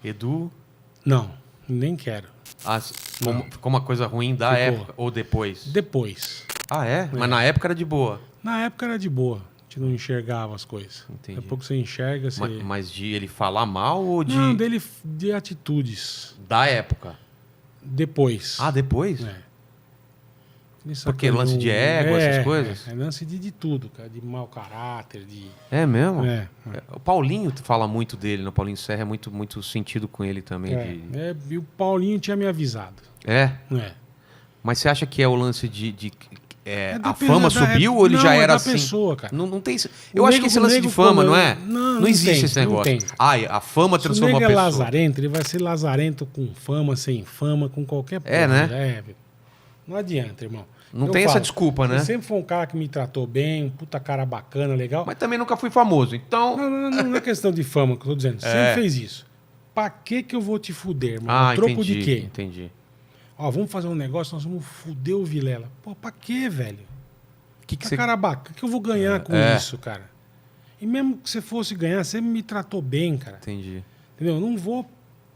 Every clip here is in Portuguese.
Edu... Não, nem quero. Ah, ficou uma coisa ruim da época ou depois? Depois. Ah, é? Mas na época era de boa. Na época era de boa. A gente não enxergava as coisas. Entendi. Daqui a pouco você enxerga, você... Mas de ele falar mal ou de... Não, dele de atitudes. Da época? Depois. Ah, depois? É. Porque lance de ego, essas coisas? É lance de tudo, cara. De mau caráter, de... É mesmo? É. O Paulinho fala muito dele, né? O Paulinho Serra é muito sentido com ele também. E o Paulinho tinha me avisado. É? É. Mas você acha que é o lance a da fama subiu ou ele já era da assim? pessoa, cara. Não tem... Eu acho que esse lance de fama, não é? Não existe tem, esse negócio. Não tem. A fama Se transforma o a nego é pessoa. lazarento, ele vai ser lazarento com fama, sem fama, com qualquer porra. É, né? Velho. Não adianta, irmão. Não tem essa desculpa, né? Você sempre foi um cara que me tratou bem, um puta cara bacana, legal. Mas também nunca fui famoso, então... Não é questão de fama que eu tô dizendo. Você sempre fez isso. Pra que eu vou te fuder, irmão? Ah, Troco entendi, de quê? entendi. Ó, vamos fazer um negócio, nós vamos fuder o Vilela. Pô, pra quê, velho? Que Você... cara bacana, o que eu vou ganhar com isso, cara? E mesmo que você fosse ganhar, você me tratou bem, cara. Entendi. Entendeu? Eu não vou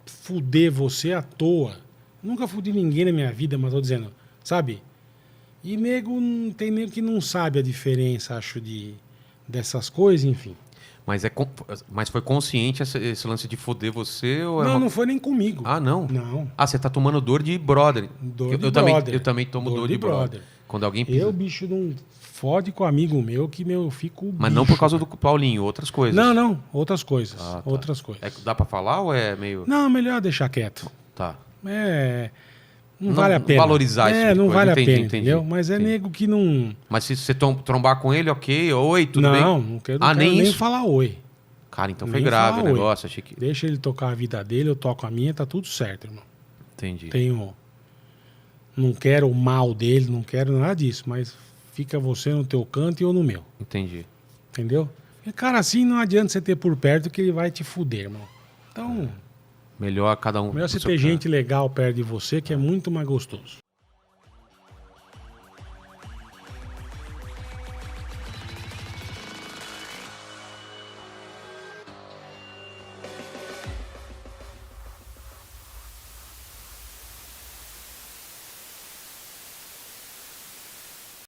fuder você à toa. Nunca fudi ninguém na minha vida, mas tô dizendo, sabe? E tem nego que não sabe a diferença, acho, dessas coisas, enfim. Mas foi consciente esse lance de foder você? Ou Não foi nem comigo. Ah, não? Não. Ah, você tá tomando dor de brother. Dor de brother. brother. Eu também tomo dor de brother. Quando alguém pisa... Eu, bicho, não fode com amigo meu que eu fico Mas bicho, não por causa do Paulinho, outras coisas. Não. Outras coisas. Ah, tá. Outras coisas. Dá pra falar ou é meio... Não, melhor deixar quieto. Tá. Não vale a pena. Valorizar isso. Não vale entendi, a pena, entendeu? Mas é nego que não... Mas se você trombar com ele, ok. Oi, tudo bem? Não quero nem nem isso? falar oi. Cara, então foi Nem grave o falar oi. negócio. Achei que... Deixa ele tocar a vida dele, eu toco a minha, tá tudo certo, irmão. Entendi. Não quero o mal dele, não quero nada disso, mas fica você no teu canto e eu no meu. Entendi. Entendeu? E cara, assim não adianta você ter por perto que ele vai te fuder, irmão. Então, Melhor cada um... melhor você ter gente legal perto de você, que é muito mais gostoso.